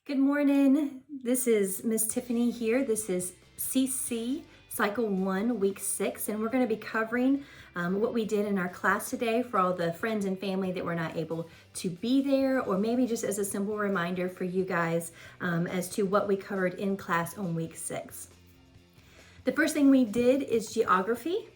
Good morning. This is Miss Tiffany here. This is CC Cycle 1, Week 6, and we're going to be covering what we did in our class today for all the friends and family that were not able to be there, or maybe just as a simple reminder for you guys as to what we covered in class on Week 6. The first thing we did is geography.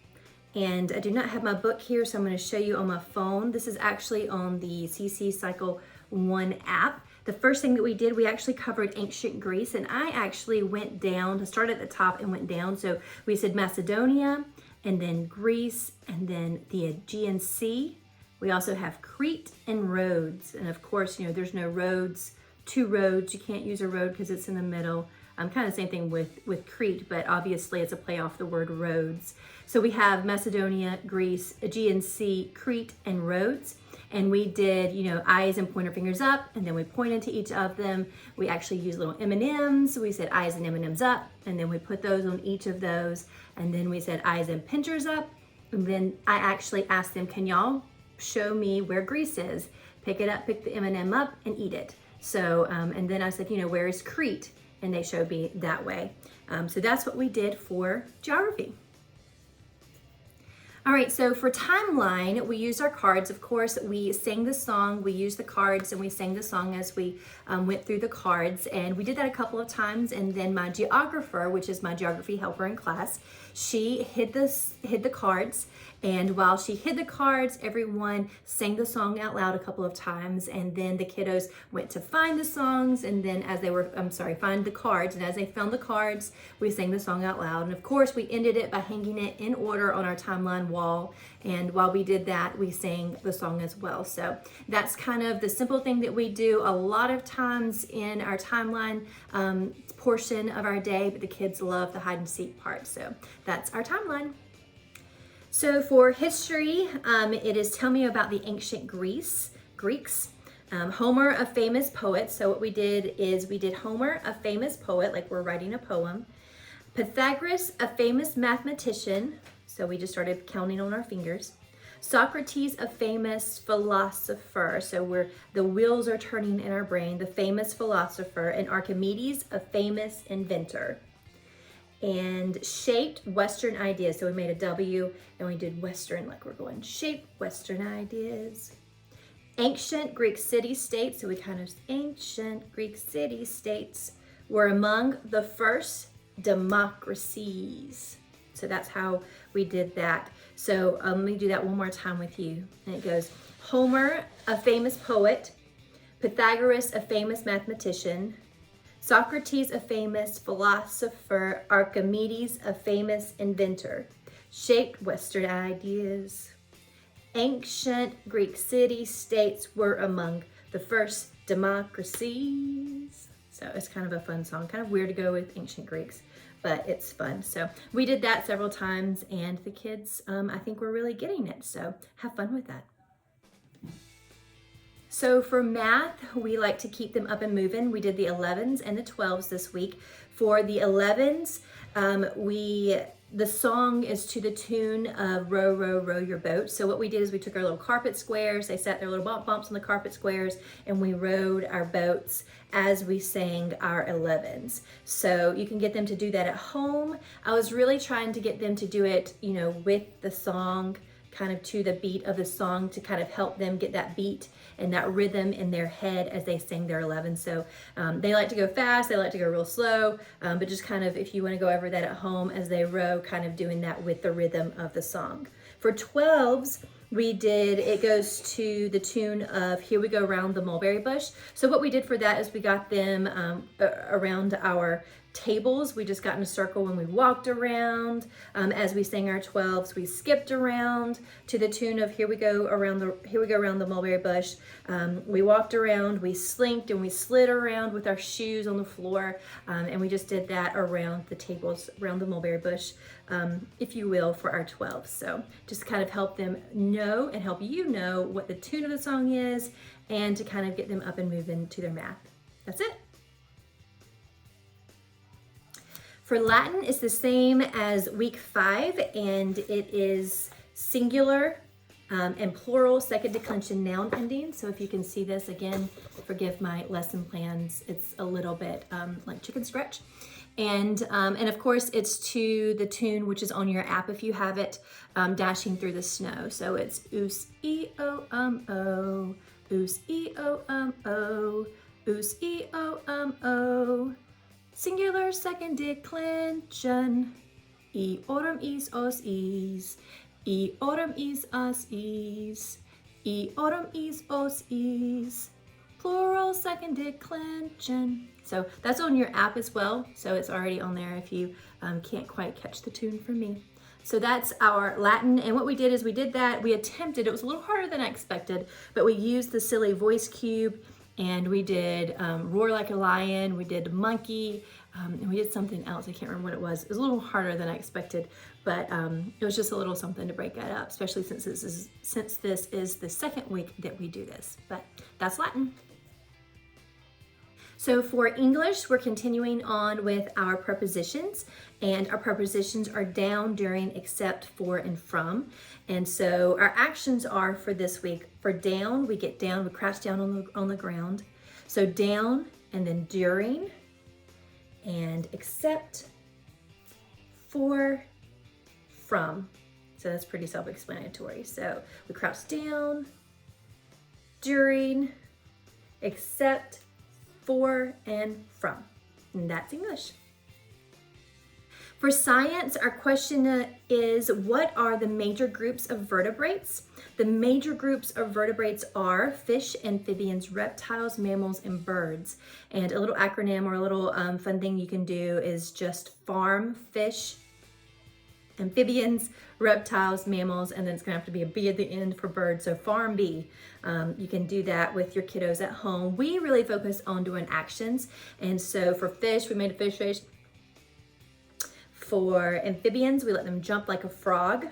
And I do not have my book here, so I'm going to show you on my phone. This is actually on the CC Cycle 1 app. The first thing that we did, we actually covered ancient Greece, and I actually went down to start at the top and went down. So we said Macedonia, and then Greece, and then the Aegean Sea. We also have Crete and Rhodes. And of course, there's no roads, two roads. You can't use a road because it's in the middle. Kind of the same thing with Crete, but obviously it's a play off the word roads. So we have Macedonia, Greece, Aegean Sea, Crete, and Rhodes. And we did, eyes and pointer fingers up, and then we pointed to each of them. We actually used little M&Ms. We said eyes and M&Ms up, and then we put those on each of those. And then we said eyes and pinchers up. And then I actually asked them, can y'all show me where Greece is? Pick it up, pick the M&M up, and eat it. So, and then I said, where is Crete? And they showed me that way. So that's what we did for geography. All right, so for timeline, we used our cards. Of course, we sang the song, we used the cards, and we sang the song as we went through the cards. And we did that a couple of times. And then my geographer, which is my geography helper in class, she hid the cards. And while she hid the cards, everyone sang the song out loud a couple of times. And then the kiddos went to find the songs. And then find the cards. And as they found the cards, we sang the song out loud. And of course, we ended it by hanging it in order on our timeline wall. And while we did that, we sang the song as well. So that's kind of the simple thing that we do a lot of times in our timeline portion of our day, but the kids love the hide and seek part. So that's our timeline. So for history, it is tell me about the ancient Greeks. Homer, a famous poet. So what we did is we did Homer, a famous poet, like we're writing a poem. Pythagoras, a famous mathematician. So we just started counting on our fingers. Socrates, a famous philosopher. So the wheels are turning in our brain. The famous philosopher. And Archimedes, a famous inventor. And shaped Western ideas. So we made a W and we did Western, like we're going shape Western ideas. Ancient Greek city-states. So we ancient Greek city-states were among the first democracies. So that's how we did that. So let me do that one more time with you. And it goes, Homer, a famous poet. Pythagoras, a famous mathematician. Socrates, a famous philosopher. Archimedes, a famous inventor. Shaped Western ideas. Ancient Greek city-states were among the first democracies. So it's kind of a fun song. Kind of weird to go with ancient Greeks, but it's fun. So we did that several times, and the kids, I think, were really getting it. So have fun with that. So for math, we like to keep them up and moving. We did the 11s and the 12s this week. For the 11s, the song is to the tune of Row, Row, Row Your Boat. So what we did is we took our little carpet squares, they sat their little bumps on the carpet squares, and we rowed our boats as we sang our 11s. So you can get them to do that at home. I was really trying to get them to do it, with the song, kind of to the beat of the song, to kind of help them get that beat and that rhythm in their head as they sing their 11. So they like to go fast, they like to go real slow, but just kind of, if you want to go over that at home as they row, kind of doing that with the rhythm of the song. For 12s, it goes to the tune of Here We Go Round the Mulberry Bush. So what we did for that is we got them around our tables. We just got in a circle when we walked around. As we sang our 12s, we skipped around to the tune of Here We Go Around the Mulberry Bush. We walked around, we slinked and we slid around with our shoes on the floor, and we just did that around the tables, around the mulberry bush, if you will, for our 12s. So just kind of help them know and help you know what the tune of the song is, and to kind of get them up and moving to their math. That's it. For Latin, it's the same as week 5, and it is singular and plural second declension noun ending. So if you can see this, again, forgive my lesson plans. It's a little bit like chicken scratch. And of course, it's to the tune, which is on your app if you have it, Dashing Through the Snow. So it's oos, e-o-o, oos, e-o-o, oos, e-o-o, singular second declension, e autumn is os is, e autumn is us is, e autumn is os is, plural second declension. So that's on your app as well. So it's already on there if you can't quite catch the tune from me. So that's our Latin. And what we did is we attempted, it was a little harder than I expected, but we used the silly voice cube, and we did roar like a lion, we did monkey, and we did something else. I can't remember what it was. It was a little harder than I expected, but it was just a little something to break that up, especially since this is the second week that we do this. But that's Latin. So for English, we're continuing on with our prepositions, and our prepositions are down, during, except, for, and from. And so our actions are for this week. For down, we get down, we crouch down on the ground. So down, and then during, and except, for, from. So that's pretty self-explanatory. So we crouch down, during, except, for, and from. And that's English. For science, our question is, what are the major groups of vertebrates? The major groups of vertebrates are fish, amphibians, reptiles, mammals, and birds. And a little acronym or a little fun thing you can do is just farm, fish, amphibians, reptiles, mammals, and then it's gonna have to be a B at the end for birds, so farm bee. You can do that with your kiddos at home. We really focus on doing actions, and so for fish, we made a fish face. For amphibians, we let them jump like a frog.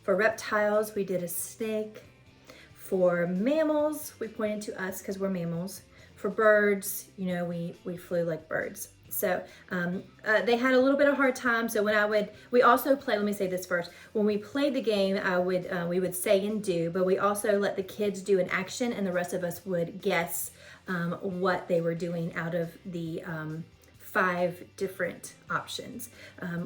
For reptiles, we did a snake. For mammals, we pointed to us because we're mammals. For birds, you know, we flew like birds. So they had a little bit of hard time. So we also play, let me say this first. When we played the game, we would say and do, but we also let the kids do an action, and the rest of us would guess what they were doing out of the 5 different options.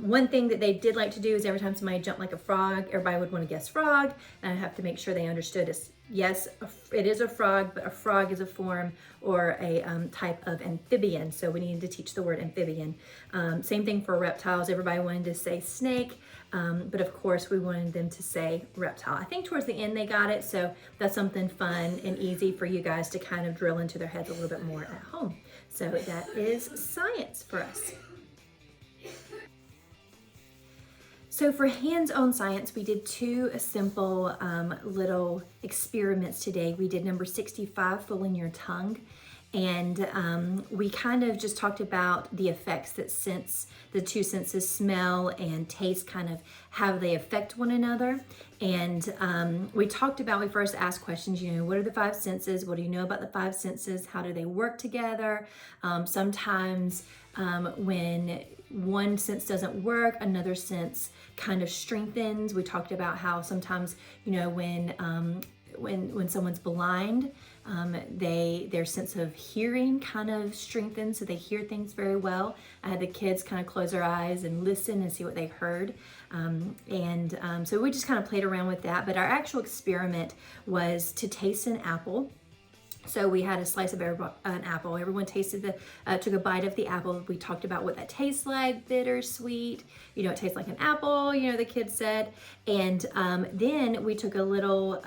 One thing that they did like to do is every time somebody jumped like a frog, everybody would want to guess frog, and I have to make sure they understood it's, yes, it is a frog, but a frog is a form or a type of amphibian, so we needed to teach the word amphibian. Same thing for reptiles. Everybody wanted to say snake, but of course we wanted them to say reptile. I think towards the end they got it, so that's something fun and easy for you guys to kind of drill into their heads a little bit more at home. So that is science for us. So for hands-on science, we did 2 simple little experiments today. We did number 65, fooling your tongue. And we kind of just talked about the effects that the 2 senses, smell and taste, kind of how they affect one another. And we first asked questions, you know, what are the 5 senses? What do you know about the 5 senses? How do they work together? Sometimes when one sense doesn't work, another sense kind of strengthens. We talked about how sometimes, you know, when someone's blind, their sense of hearing kind of strengthens, so they hear things very well. I had the kids kind of close their eyes and listen and see what they heard. So we just kind of played around with that, but our actual experiment was to taste an apple. So we had a slice of an apple. Everyone tasted took a bite of the apple. We talked about what that tastes like, bitter, sweet. You know, it tastes like an apple, you know, the kids said. And then we took a little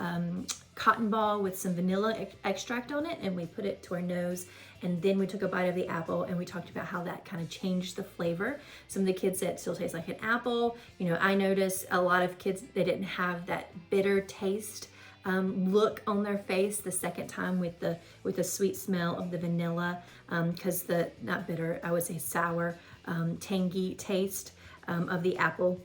cotton ball with some vanilla extract on it, and we put it to our nose. And then we took a bite of the apple, and we talked about how that kind of changed the flavor. Some of the kids said it still tastes like an apple. You know, I noticed a lot of kids, they didn't have that bitter taste look on their face the second time with the sweet smell of the vanilla, because not bitter, I would say sour, tangy taste of the apple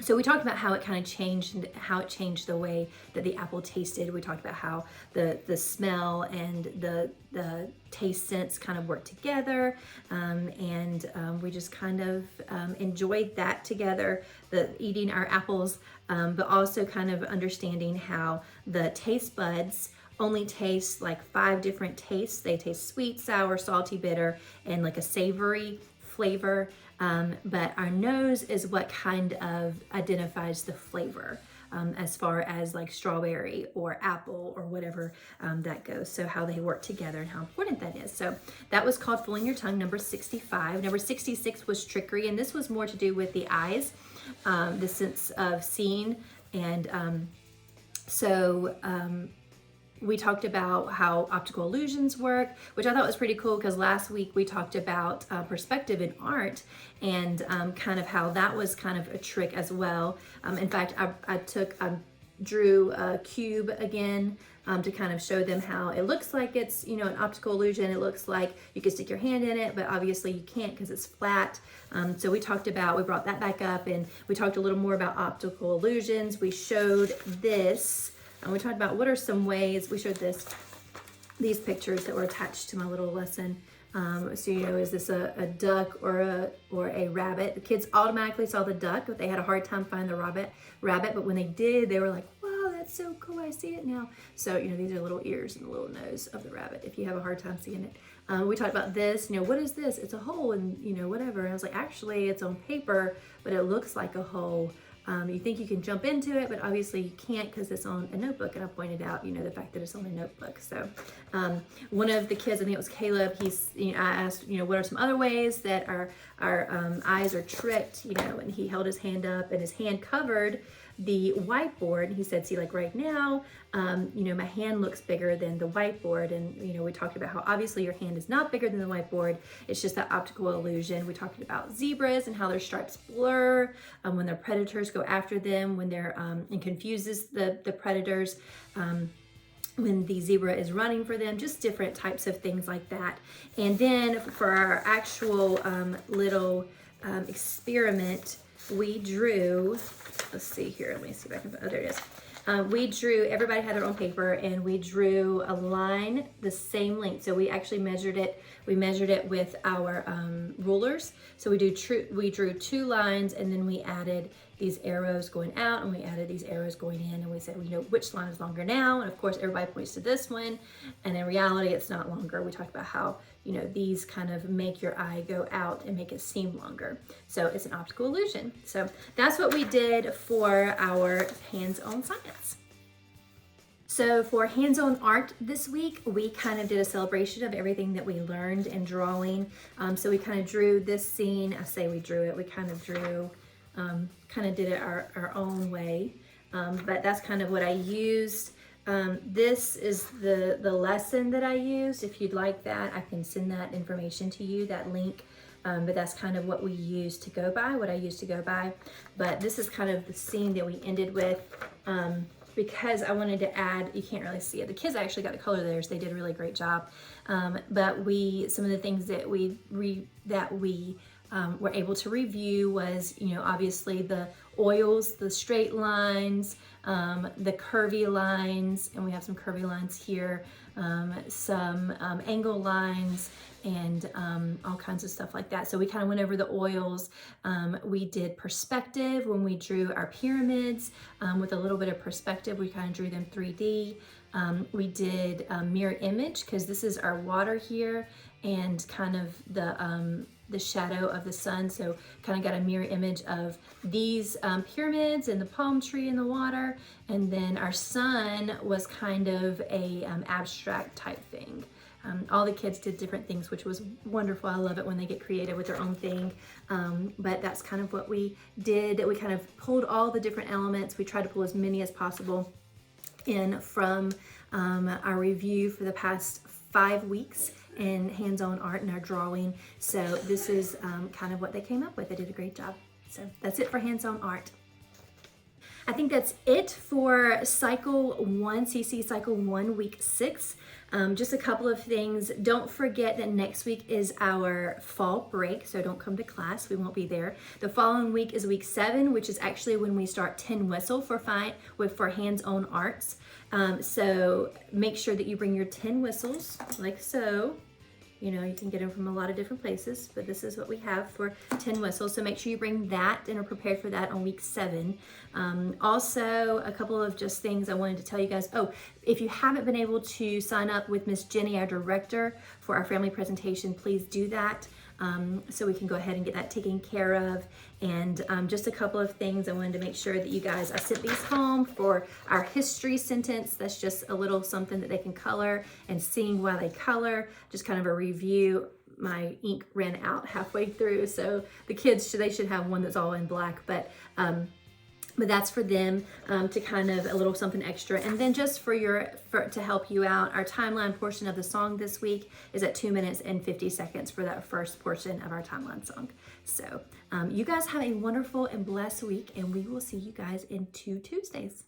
So we talked about how it kind of changed, and how it changed the way that the apple tasted. We talked about how the smell and the taste sense kind of worked together, and we just kind of enjoyed that together, the eating our apples, but also kind of understanding how the taste buds only taste like 5 different tastes. They taste sweet, sour, salty, bitter, and like a savory flavor. But our nose is what kind of identifies the flavor, as far as like strawberry or apple or whatever that goes. So how they work together and how important that is. So that was called Fooling Your Tongue, number 65. Number 66 was Trickery, and this was more to do with the eyes, the sense of seeing. And we talked about how optical illusions work, which I thought was pretty cool, because last week we talked about perspective in art, and kind of how that was kind of a trick as well. In fact, I drew a cube again to kind of show them how it looks like it's, you know, an optical illusion. It looks like you can stick your hand in it, but obviously you can't because it's flat. So we brought that back up, and we talked a little more about optical illusions. We showed this. And we talked about what are some ways. We showed these pictures that were attached to my little lesson. So, you know, is this a duck or a rabbit? The kids automatically saw the duck, but they had a hard time finding the rabbit. But when they did, they were like, wow, that's so cool, I see it now. So, you know, these are little ears and the little nose of the rabbit, if you have a hard time seeing it. We talked about this, you know, what is this? It's a hole, and, you know, whatever. And I was like, actually, it's on paper, but it looks like a hole. You think you can jump into it, but obviously you can't because it's on a notebook. And I pointed out, you know, the fact that it's on a notebook. So one of the kids, I think it was Caleb, I asked, you know, what are some other ways that our eyes are tricked, you know, and he held his hand up, and his hand covered the whiteboard. And he said, see, like right now, you know, my hand looks bigger than the whiteboard. And, you know, we talked about how obviously your hand is not bigger than the whiteboard. It's just that optical illusion. We talked about zebras and how their stripes blur when their predators go after them, when they're, and confuses the predators. When the zebra is running for them, just different types of things like that. And then for our actual little experiment, we drew, let's see here, let me see if I can, oh, there it is. Everybody had their own paper, and we drew a line the same length. So we actually measured it with our rulers. So we drew 2 lines, and then we added these arrows going out, and we added these arrows going in, and we said, we know which line is longer now. And of course, everybody points to this one, and in reality, it's not longer. We talked about how, you know, these kind of make your eye go out and make it seem longer. So it's an optical illusion. So that's what we did for our hands-on science. So for hands-on art this week, we kind of did a celebration of everything that we learned in drawing. So we kind of drew this scene. I say we drew it. We kind of drew, did it our own way. But that's kind of what I used. This is the lesson that I used. If you'd like that, I can send that information to you, that link. But that's kind of what we used to go by, what I used to go by. But this is kind of the scene that we ended with, because I wanted to add, you can't really see it. The kids actually got the color there, so they did a really great job. But some of the things that we were able to review was, you know, obviously the oils, the straight lines, the curvy lines, and we have some curvy lines here, some angle lines, and all kinds of stuff like that. So we kind of went over the oils. We did perspective when we drew our pyramids with a little bit of perspective. We kind of drew them 3D. We did mirror image, because this is our water here, and kind of the shadow of the sun. So kind of got a mirror image of these pyramids and the palm tree in the water. And then our sun was kind of a abstract type thing. All the kids did different things, which was wonderful. I love it when they get creative with their own thing. But that's kind of what we did. We kind of pulled all the different elements. We tried to pull as many as possible in from our review for the past 5 weeks in hands-on art and our drawing. So this is kind of what they came up with. They did a great job. So that's it for hands-on art. I think that's it for Cycle 1, CC Cycle 1, Week 6. Just a couple of things. Don't forget that next week is our fall break, so don't come to class. We won't be there. The following week is week 7, which is actually when we start tin whistle for hands-on arts. So make sure that you bring your tin whistles, like so. You know, you can get them from a lot of different places, but this is what we have for tin whistles. So make sure you bring that and are prepared for that on week 7. Also, a couple of just things I wanted to tell you guys. Oh, if you haven't been able to sign up with Miss Jenny, our director, for our family presentation, please do that. So we can go ahead and get that taken care of. And just a couple of things I wanted to make sure that you guys, I sent these home for our history sentence. That's just a little something that they can color and seeing why they color, just kind of a review. My ink ran out halfway through, so the kids, they should have one that's all in black, but that's for them to kind of a little something extra. And then just to help you out, our timeline portion of the song this week is at 2 minutes and 50 seconds for that first portion of our timeline song. So you guys have a wonderful and blessed week, and we will see you guys in 2 Tuesdays.